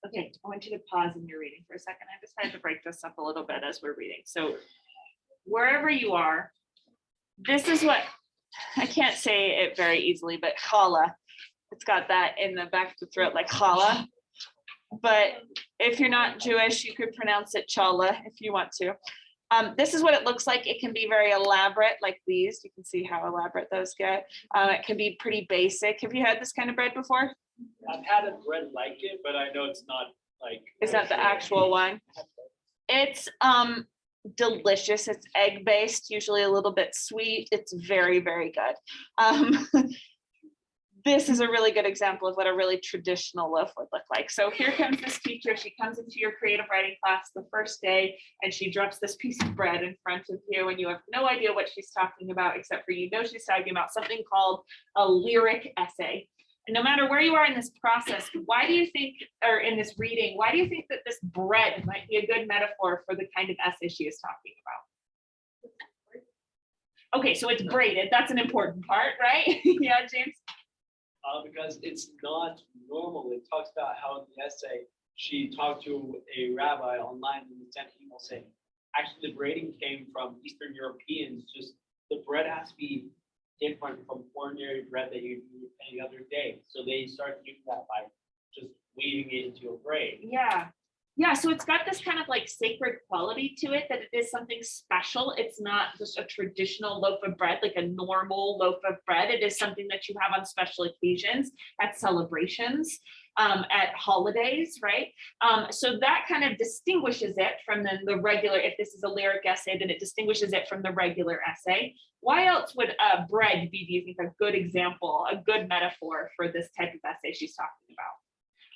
Okay, I want you to pause in your reading for a second. I decided to break this up a little bit as we're reading. So wherever you are, this is what, I can't say it very easily, but challah. It's got that in the back of the throat like challah. But if you're not Jewish, you could pronounce it challah if you want to. This is what it looks like. It can be very elaborate like these. You can see how elaborate those get. It can be pretty basic. Have you had this kind of bread before? I've had a bread like it, but I know it's not like. Is that the actual one? It's delicious. It's egg based, usually a little bit sweet. It's very, very good. This is a really good example of what a really traditional loaf would look like. So here comes this teacher. She comes into your creative writing class the first day and she drops this piece of bread in front of you and you have no idea what she's talking about, except for you know she's talking about something called a lyric essay. And no matter where you are in this process, why do you think, or in this reading, why do you think that this bread might be a good metaphor for the kind of essay she is talking about? Okay, so it's braided. That's an important part, right? Yeah, James? Because it's not normal. It talks about how in the essay she talked to a rabbi online and sent an email saying, actually the braiding came from Eastern Europeans. Just the bread has to be different from ordinary bread that you do any other day. So they started doing that by just weaving it into a braid. Yeah. Yeah, so it's got this kind of like sacred quality to it, that it is something special. It's not just a traditional loaf of bread, like a normal loaf of bread. It is something that you have on special occasions, at celebrations, at holidays, right? So that kind of distinguishes it from the regular, if this is a lyric essay, then it distinguishes it from the regular essay. Why else would bread be, do you think, a good example, a good metaphor for this type of essay she's talking about?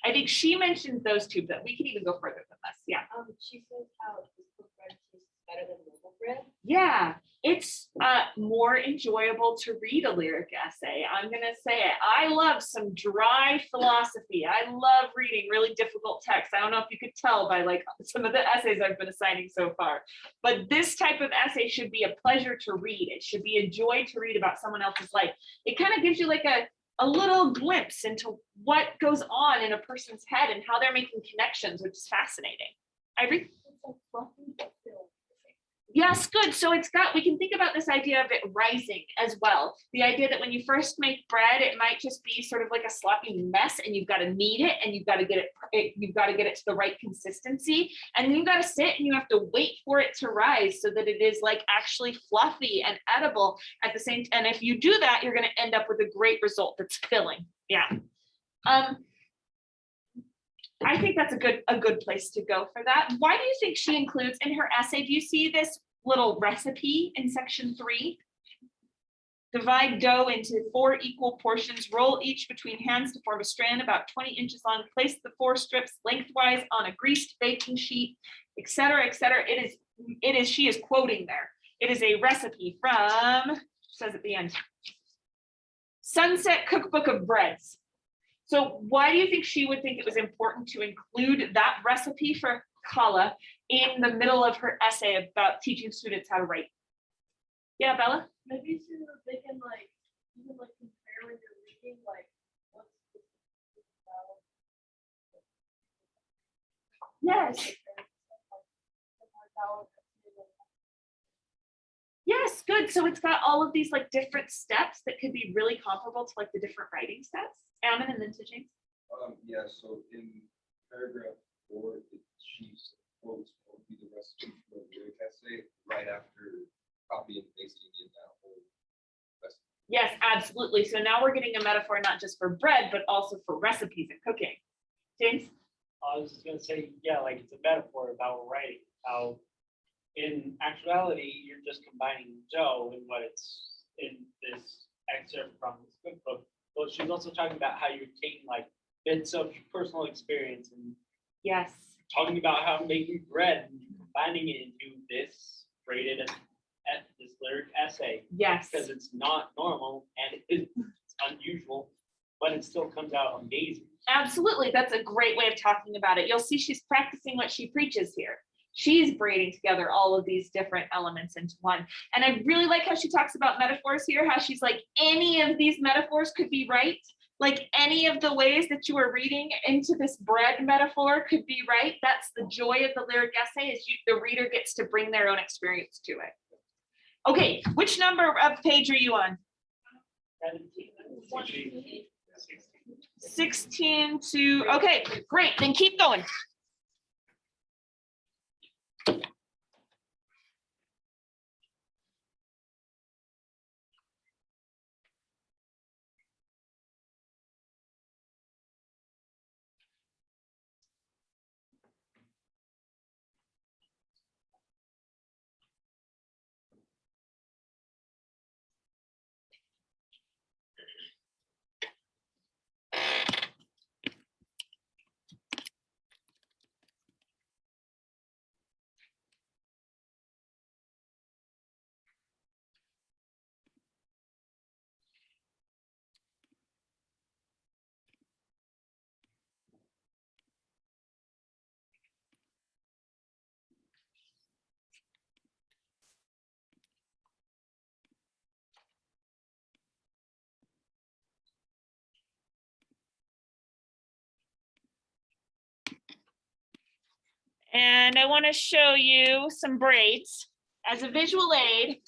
I think she mentioned those two, but we can even go further than this. Yeah. She says how this book bread tastes better than normal bread. Yeah, it's more enjoyable to read a lyric essay. I'm gonna say it. I love some dry philosophy. I love reading really difficult texts. I don't know if you could tell by like some of the essays I've been assigning so far, but this type of essay should be a pleasure to read. It should be a joy to read about someone else's life. It kind of gives you like a little glimpse into what goes on in a person's head and how they're making connections, which is fascinating. Ivory? Yes, good. So it's got, we can think about this idea of it rising as well. The idea that when you first make bread, it might just be sort of like a sloppy mess and you've got to knead it and you've got to get it to the right consistency. And then you've got to sit and you have to wait for it to rise so that it is like actually fluffy and edible at the same time. And if you do that, you're going to end up with a great result that's filling. Yeah. I think that's a good place to go for that. Why do you think she includes in her essay? Do you see this little recipe in section 3? Divide dough into 4 equal portions, roll each between hands to form a strand about 20 inches long, place the 4 strips lengthwise on a greased baking sheet, etc., etc. She is quoting there. It is a recipe from, it says at the end, Sunset Cookbook of Breads. So why do you think she would think it was important to include that recipe for challah in the middle of her essay about teaching students how to write? Yeah, Bella? Maybe so that they can like even like compare when you're reading like what's Yes. Yes, good. So it's got all of these like different steps that could be really comparable to like the different writing steps. Ammon and then to James. Yeah, so in paragraph 4, she quotes what would be the recipe for a lyric essay right after copy and pasting in that whole recipe. Yes, absolutely. So now we're getting a metaphor not just for bread, but also for recipes and cooking. James? I was just gonna say, yeah, like it's a metaphor about writing, how in actuality, you're just combining dough and what it's in this excerpt from this cookbook. But she's also talking about how you're taking like bits of personal experience and Yes. talking about how making bread and combining it into this braided this lyric essay. Yes. Because it's not normal and it's unusual, but it still comes out amazing. Absolutely. That's a great way of talking about it. You'll see she's practicing what she preaches here. She's braiding together all of these different elements into one. And I really like how she talks about metaphors here, how she's like, any of these metaphors could be right. Like any of the ways that you are reading into this bread metaphor could be right. That's the joy of the lyric essay, is the reader gets to bring their own experience to it. Okay, which number of page are you on? 16 to, okay, great, then keep going. And I want to show you some braids as a visual aid.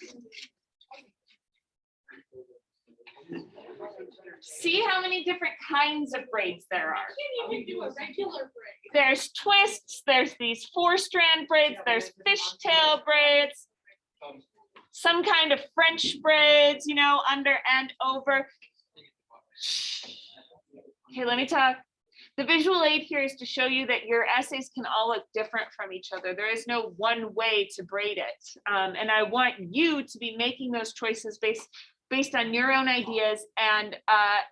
See how many different kinds of braids there are. Can't even do a regular braid. There's twists, there's these 4-strand braids, there's fishtail braids, some kind of French braids, you know, under and over. Okay, let me talk. The visual aid here is to show you that your essays can all look different from each other. There is no one way to braid it. And I want you to be making those choices based on your own ideas. And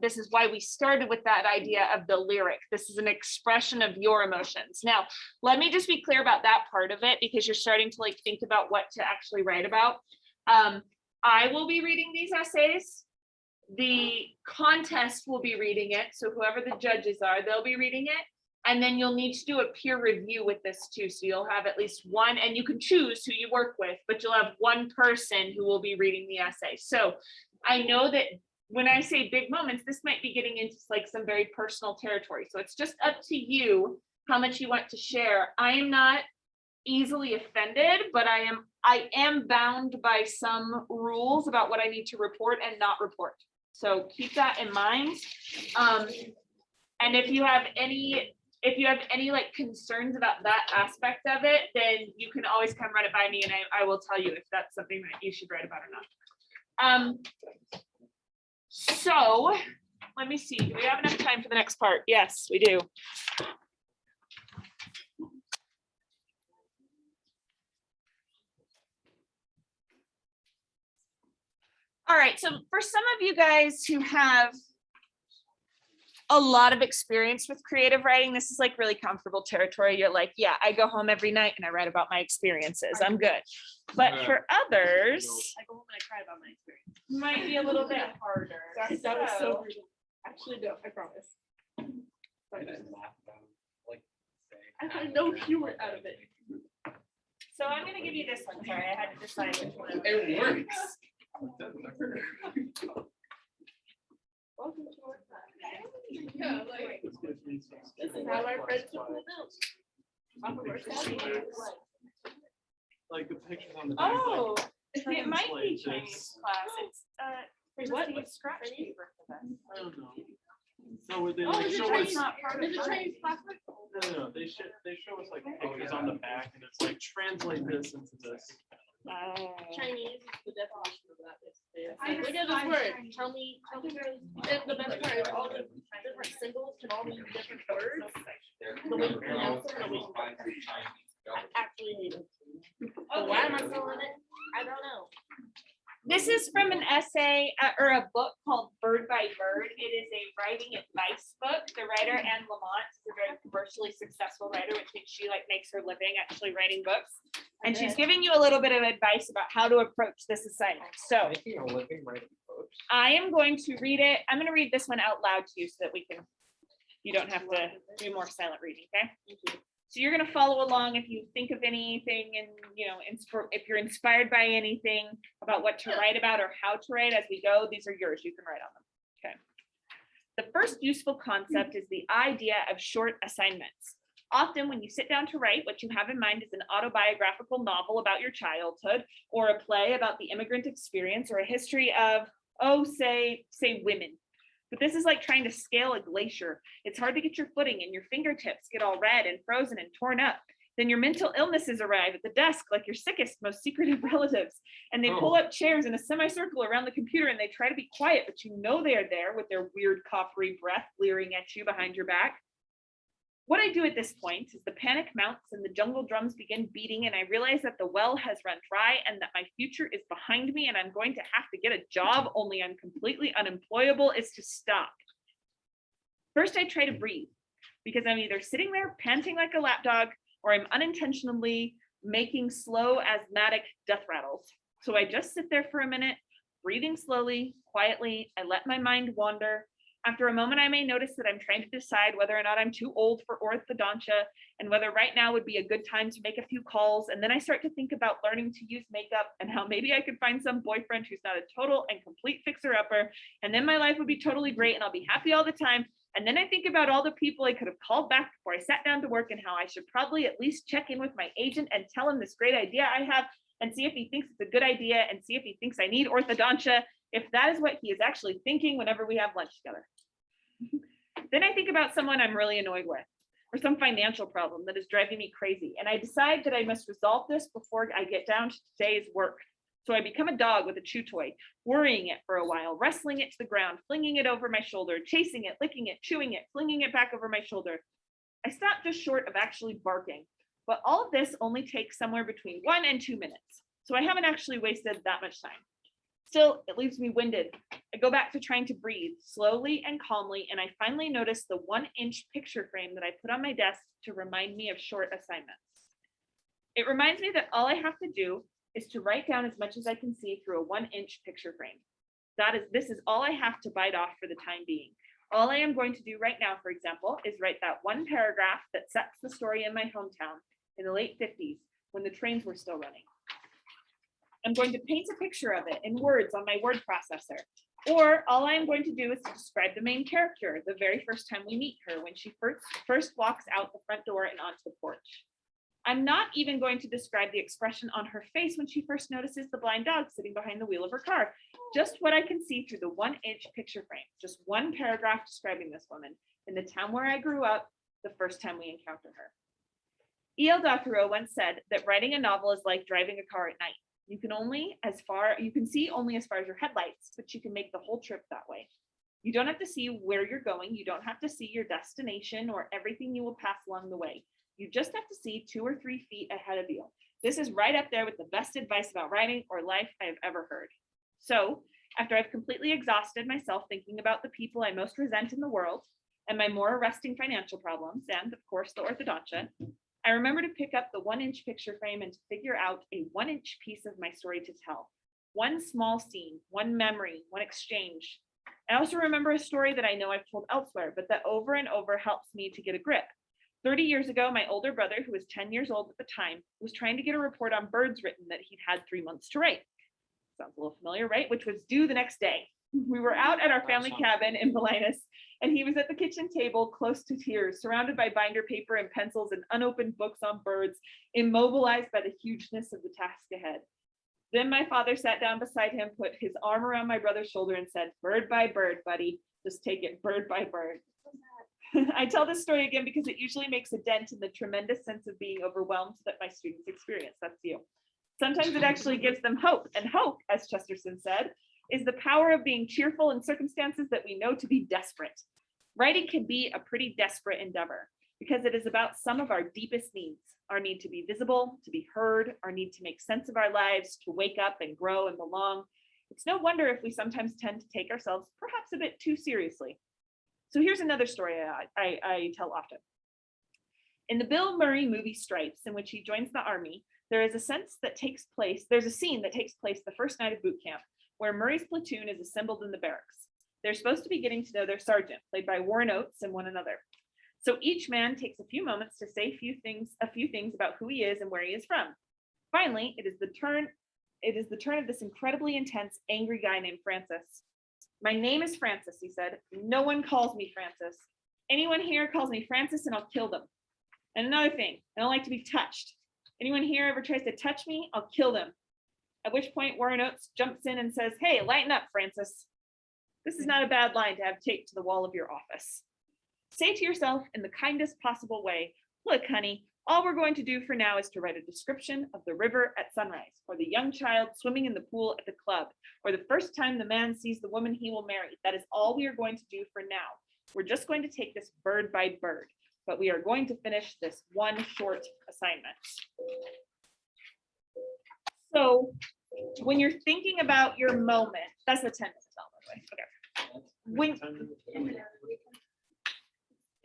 this is why we started with that idea of the lyric. This is an expression of your emotions. Now, let me just be clear about that part of it, because you're starting to like think about what to actually write about. I will be reading these essays. The contest will be reading it. So whoever the judges are, they'll be reading it. And then you'll need to do a peer review with this too. So you'll have at least one, and you can choose who you work with, but you'll have one person who will be reading the essay. So I know that when I say big moments, this might be getting into like some very personal territory. So it's just up to you how much you want to share. I am not easily offended, but I am bound by some rules about what I need to report and not report. So keep that in mind. And if you have any like concerns about that aspect of it, then you can always come run it by me, and I will tell you if that's something that you should write about or not. So let me see, do we have enough time for the next part? Yes, we do. All right, so for some of you guys who have a lot of experience with creative writing, this is like really comfortable territory. You're like, yeah, I go home every night and I write about my experiences. I'm good. But for others, I go home and I cry about my experience. might be a little bit harder. That was so So- brutal. Actually, no, I promise. I had no humor out of it. So I'm gonna give you this one. Sorry, I had to decide which one. It works. Welcome to our class. Yeah, like, this is how our friends will know. I'm a worst. Like the pictures on the. Oh, it might be Translate Chinese this. class. It's What? just scratch paper for this. I don't know. So would they Oh, like is it show Chinese? us? not part of Is it mine. Chinese plastic? No, they show us like pictures on the back, and it's like translate this into this. Chinese is the definition of that. I Look at this word. Tell me, and the best part is all the different symbols can all mean different words. The way you pronounce them, the way you I actually hate it. But why am I still in it? I don't know. This is from an essay or a book called Bird by Bird. It is a writing advice book. The writer, Anne Lamont, is a very commercially successful writer, which means she like makes her living actually writing books. And she's giving you a little bit of advice about how to approach this assignment. So Making a living writing books. I am going to read it. I'm going to read this one out loud to you so that we can, you don't have to do more silent reading, okay? So you're gonna follow along if you think of anything and, if you're inspired by anything about what to write about or how to write as we go, these are yours, you can write on them. Okay. The first useful concept is the idea of short assignments. Often when you sit down to write, what you have in mind is an autobiographical novel about your childhood, or a play about the immigrant experience, or a history of, say women. But this is like trying to scale a glacier. It's hard to get your footing and your fingertips get all red and frozen and torn up. Then your mental illnesses arrive at the desk like your sickest, most secretive relatives. And they pull up chairs in a semicircle around the computer and they try to be quiet, but you know they are there with their weird coppery breath leering at you behind your back. What I do at this point is the panic mounts and the jungle drums begin beating, and I realize that the well has run dry and that my future is behind me and I'm going to have to get a job, only I'm completely unemployable is to stop. First, I try to breathe because I'm either sitting there panting like a lapdog or I'm unintentionally making slow asthmatic death rattles. So I just sit there for a minute, breathing slowly, quietly. I let my mind wander. After a moment, I may notice that I'm trying to decide whether or not I'm too old for orthodontia and whether right now would be a good time to make a few calls. And then I start to think about learning to use makeup and how maybe I could find some boyfriend who's not a total and complete fixer-upper. And then my life would be totally great and I'll be happy all the time. And then I think about all the people I could have called back before I sat down to work and how I should probably at least check in with my agent and tell him this great idea I have and see if he thinks it's a good idea and see if he thinks I need orthodontia, if that is what he is actually thinking whenever we have lunch together. Then I think about someone I'm really annoyed with or some financial problem that is driving me crazy. And I decide that I must resolve this before I get down to today's work. So I become a dog with a chew toy, worrying it for a while, wrestling it to the ground, flinging it over my shoulder, chasing it, licking it, chewing it, flinging it back over my shoulder. I stop just short of actually barking, but all of this only takes somewhere between 1 and 2 minutes. So I haven't actually wasted that much time. Still, it leaves me winded. I go back to trying to breathe slowly and calmly, and I finally notice the 1-inch picture frame that I put on my desk to remind me of short assignments. It reminds me that all I have to do is to write down as much as I can see through a 1-inch picture frame. This is all I have to bite off for the time being. All I am going to do right now, for example, is write that one paragraph that sets the story in my hometown in the late 50s when the trains were still running. I'm going to paint a picture of it in words on my word processor. Or all I'm going to do is to describe the main character the very first time we meet her when she first walks out the front door and onto the porch. I'm not even going to describe the expression on her face when she first notices the blind dog sitting behind the wheel of her car. Just what I can see through the 1-inch picture frame. Just one paragraph describing this woman in the town where I grew up the first time we encounter her. E.L. Doctorow once said that writing a novel is like driving a car at night. You can see only as far as your headlights, but you can make the whole trip that way. You don't have to see where you're going. You don't have to see your destination or everything you will pass along the way. You just have to see 2 or 3 feet ahead of you. This is right up there with the best advice about writing or life I have ever heard. So after I've completely exhausted myself thinking about the people I most resent in the world and my more arresting financial problems, and of course the orthodontia, I remember to pick up the 1-inch picture frame and to figure out a 1-inch piece of my story to tell. One small scene, one memory, one exchange. I also remember a story that I know I've told elsewhere, but that over and over helps me to get a grip. 30 years ago, my older brother, who was 10 years old at the time, was trying to get a report on birds written that he'd had 3 months to write. Sounds a little familiar, right? Which was due the next day. We were out at our family cabin in Bolinas, and he was at the kitchen table, close to tears, surrounded by binder paper and pencils and unopened books on birds, immobilized by the hugeness of the task ahead. Then my father sat down beside him, put his arm around my brother's shoulder and said, "Bird by bird, buddy, just take it bird by bird." I tell this story again because it usually makes a dent in the tremendous sense of being overwhelmed that my students experience. That's you. Sometimes it actually gives them hope, and hope, as Chesterton said, is the power of being cheerful in circumstances that we know to be desperate. Writing can be a pretty desperate endeavor because it is about some of our deepest needs, our need to be visible, to be heard, our need to make sense of our lives, to wake up and grow and belong. It's no wonder if we sometimes tend to take ourselves perhaps a bit too seriously. So here's another story I tell often. In the Bill Murray movie Stripes, in which he joins the army, there's a scene that takes place the first night of boot camp, where Murray's platoon is assembled in the barracks. They're supposed to be getting to know their sergeant, played by Warren Oates, and one another. So each man takes a few moments to say a few things about who he is and where he is from. Finally, it is the turn of this incredibly intense, angry guy named Francis. My name is Francis, he said. No one calls me Francis. Anyone here calls me Francis and I'll kill them. And another thing, I don't like to be touched. Anyone here ever tries to touch me, I'll kill them. At which point Warren Oates jumps in and says, hey, lighten up, Francis. This is not a bad line to have taped to the wall of your office. Say to yourself in the kindest possible way, look, honey, all we're going to do for now is to write a description of the river at sunrise, or the young child swimming in the pool at the club, or the first time the man sees the woman he will marry. That is all we are going to do for now. We're just going to take this bird by bird, but we are going to finish this one short assignment. So when you're thinking about your moment, that's the 10 minutes, by the way. Okay. When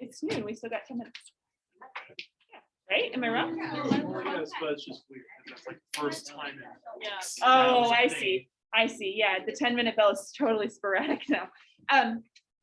it's noon, we still got 10 minutes. Yeah, right? Am I wrong? Yes, but it's just weird, 'cause that's like the first time. in weeks. Oh, That was a I thing. see. I see. Yeah, the 10-minute bell is totally sporadic now.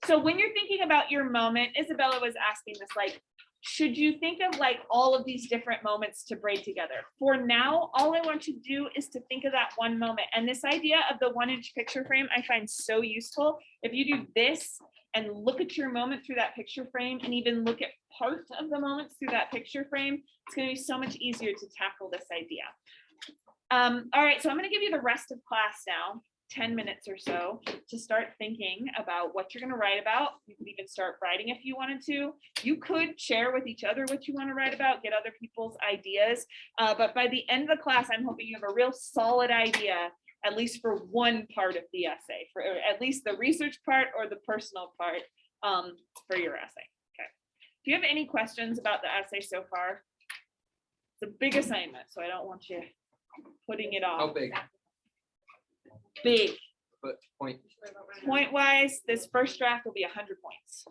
So when you're thinking about your moment, Isabella was asking this, like, should you think of like all of these different moments to braid together? For now, all I want you to do is to think of that one moment. And this idea of the 1-inch picture frame, I find so useful. If you do this and look at your moment through that picture frame and even look at part of the moments through that picture frame, it's going to be so much easier to tackle this idea. All right, so I'm going to give you the rest of class now, 10 minutes or so, to start thinking about what you're going to write about. You could even start writing if you wanted to. You could share with each other what you want to write about, get other people's ideas. But by the end of the class, I'm hoping you have a real solid idea, at least for one part of the essay, for at least the research part or the personal part for your essay. Okay. Do you have any questions about the essay so far? It's a big assignment, so I don't want you putting it off. How big? Big. But point. Point wise, this first draft will be 100 points.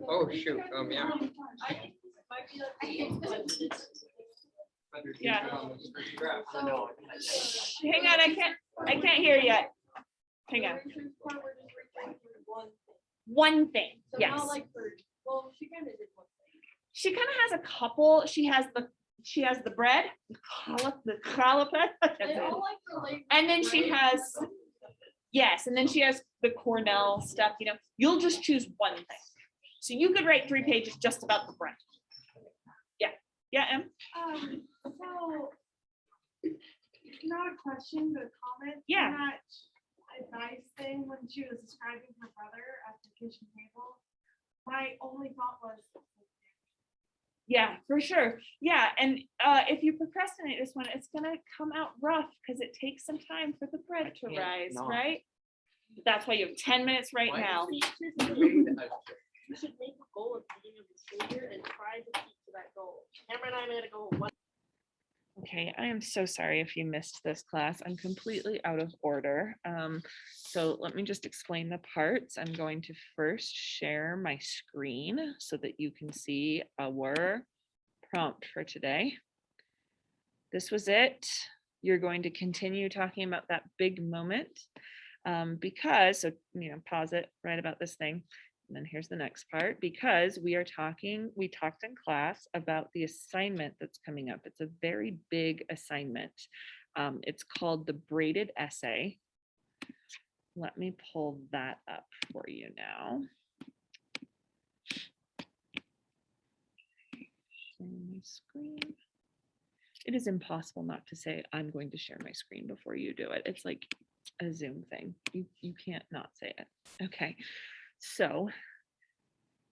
Oh, shoot. Yeah. Yeah. No. Hang on, I can't hear yet. Hang on. One thing, yes. Well, she kind of did one thing. She kind of has a couple. She has the bread, the challah. They all like the like. And then she has, yes, and then she has the Cornell stuff, you know, you'll just choose one thing. So you could write 3 pages just about the bread. Yeah, Em? So, not a question, but a comment. Yeah. On that advice thing when she was describing her brother at the kitchen table, my only thought was, Yeah, for sure. Yeah, and if you procrastinate this one, it's gonna come out rough because it takes some time for the bread to can't rise, not. right? That's why you have 10 minutes right Why now. See, here's the thing. You should make a goal of being of the savior and try to keep to that goal. Cameron and I made a goal of one. Okay, I am so sorry if you missed this class. I'm completely out of order. So let me just explain the parts. I'm going to first share my screen so that you can see our prompt for today. This was it. You're going to continue talking about that big moment because, so, you know, pause it right about this thing. And then here's the next part, because we talked in class about the assignment that's coming up. It's a very big assignment. It's called the braided essay. Let me pull that up for you now. Share my screen. It is impossible not to say, I'm going to share my screen before you do it. It's like a Zoom thing. You can't not say it. Okay. So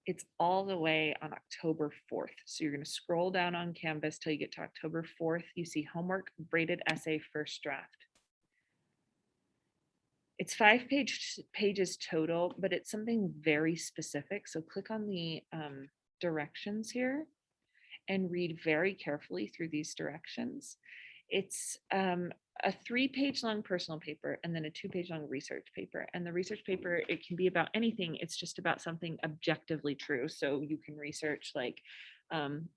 it's all the way on October 4th. So you're going to scroll down on Canvas till you get to October 4th. You see homework, braided essay, first draft. It's 5 pages total, but it's something very specific. So click on the directions here and read very carefully through these directions. It's a 3-page long personal paper and then a 2-page long research paper. And the research paper, it can be about anything. It's just about something objectively true. So you can research like, I'm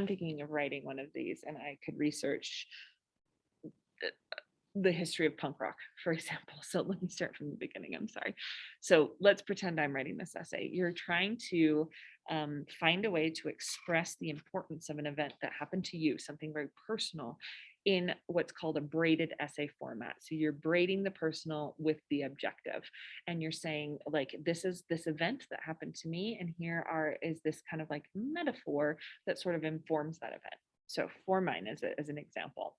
thinking of writing one of these and I could research the history of punk rock, for example. So let me start from the beginning. I'm sorry. So let's pretend I'm writing this essay. You're trying to find a way to express the importance of an event that happened to you, something very personal, in what's called a braided essay format. So you're braiding the personal with the objective, and you're saying, like, this is this event that happened to me, and is this kind of like metaphor that sort of informs that event. So for mine, as an example,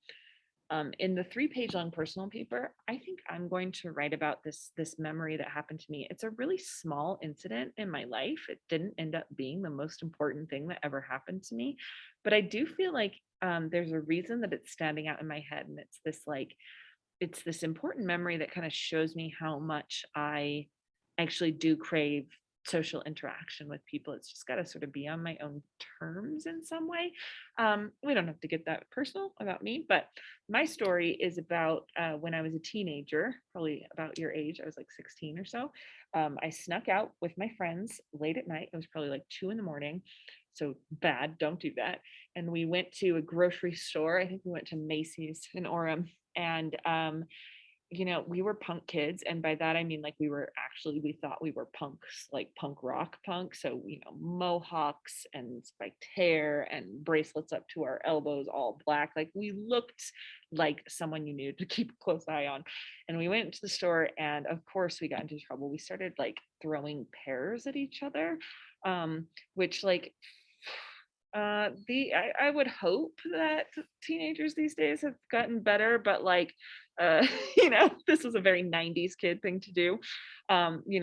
in the 3-page long personal paper, I think I'm going to write about this memory that happened to me. It's a really small incident in my life. It didn't end up being the most important thing that ever happened to me, but I do feel like there's a reason that it's standing out in my head, and it's this important memory that kind of shows me how much I actually do crave social interaction with people. It's just got to sort of be on my own terms in some way. We don't have to get that personal about me, but my story is about when I was a teenager, probably about your age. I was like 16 or so. I snuck out with my friends late at night. It was probably like 2 a.m. So bad, don't do that. And we went to a grocery store. I think we went to Macy's in Orem, and we were punk kids. And by that, I mean, like, we thought we were punks, like punk rock punk. So, mohawks and spiked hair and bracelets up to our elbows, all black. Like, we looked like someone you needed to keep a close eye on. And we went to the store, and of course we got into trouble. We started like throwing pears at each other, which like, I would hope that teenagers these days have gotten better, but like, this was a very 90s kid thing to do.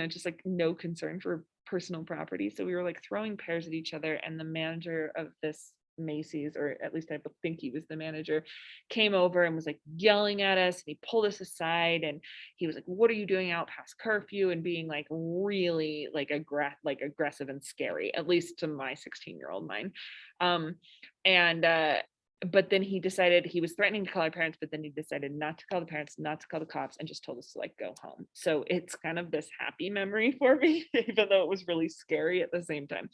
Just like no concern for personal property. So we were like throwing pears at each other, and the manager of this Macy's, or at least I think he was the manager, came over and was like yelling at us, and he pulled us aside, and he was like, "What are you doing out past curfew?" and being like really like aggressive and scary, at least to my 16-year-old mind. And but then he decided, he was threatening to call our parents, but then he decided not to call the parents, not to call the cops, and just told us to like go home. So it's kind of this happy memory for me, even though it was really scary at the same time.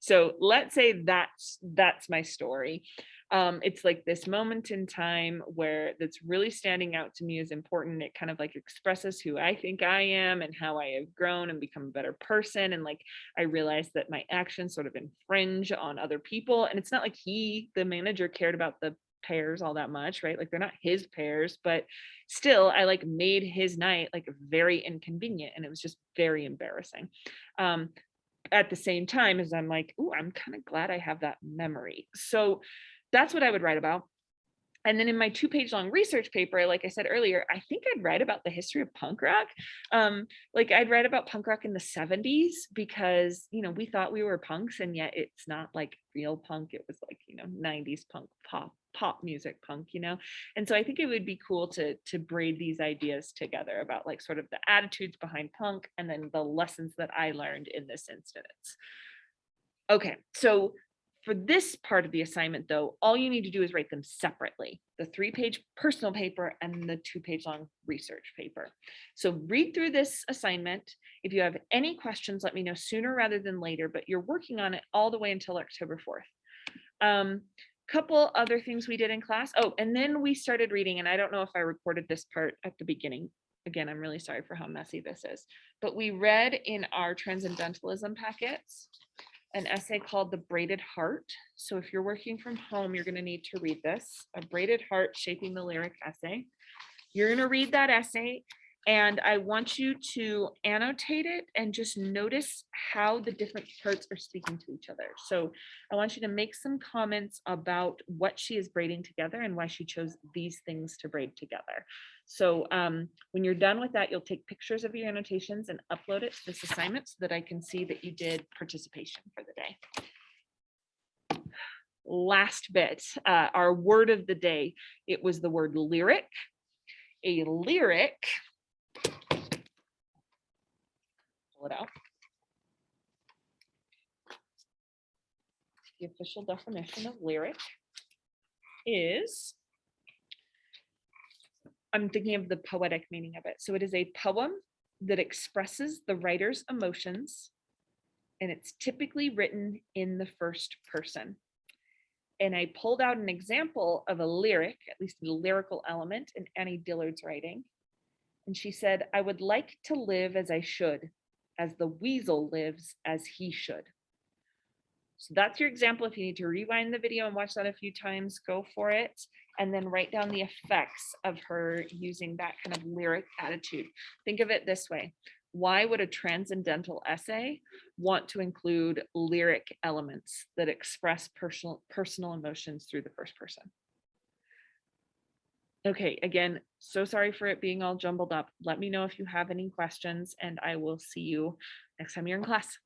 So let's say that's my story. It's like this moment in time where that's really standing out to me as important. It kind of like expresses who I think I am and how I have grown and become a better person. And like, I realized that my actions sort of infringe on other people. And it's not like the manager, cared about the pears all that much, right? Like, they're not his pears, but still, I like made his night like very inconvenient, and it was just very embarrassing. At the same time as I'm like, "Ooh, I'm kind of glad I have that memory." So that's what I would write about. And then in my 2-page long research paper, like I said earlier, I think I'd write about the history of punk rock. Like, I'd write about punk rock in the 70s, because, we thought we were punks, and yet it's not like real punk. It was like, 90s punk, pop music punk, And so I think it would be cool to braid these ideas together about like sort of the attitudes behind punk, and then the lessons that I learned in this instance. Okay, so for this part of the assignment, though, all you need to do is write them separately: the 3-page personal paper and the 2-page long research paper. So read through this assignment. If you have any questions, let me know sooner rather than later, but you're working on it all the way until October 4th. Couple other things we did in class. Oh, and then we started reading, and I don't know if I recorded this part at the beginning. Again, I'm really sorry for how messy this is, but we read in our transcendentalism packets an essay called The Braided Heart. So if you're working from home, you're going to need to read this, A Braided Heart, Shaping the Lyric Essay. You're going to read that essay, and I want you to annotate it and just notice how the different parts are speaking to each other. So I want you to make some comments about what she is braiding together and why she chose these things to braid together. So when you're done with that, you'll take pictures of your annotations and upload it to this assignment so that I can see that you did participation for the day. Last bit, our word of the day, it was the word lyric. A lyric, pull it out. The official definition of lyric is, I'm thinking of the poetic meaning of it. So it is a poem that expresses the writer's emotions, and it's typically written in the first person. And I pulled out an example of a lyric, at least a lyrical element in Annie Dillard's writing. And she said, I would like to live as I should, as the weasel lives as he should. So that's your example. If you need to rewind the video and watch that a few times, go for it. And then write down the effects of her using that kind of lyric attitude. Think of it this way. Why would a transcendental essay want to include lyric elements that express personal emotions through the first person? Okay, again, so sorry for it being all jumbled up. Let me know if you have any questions, and I will see you next time you're in class.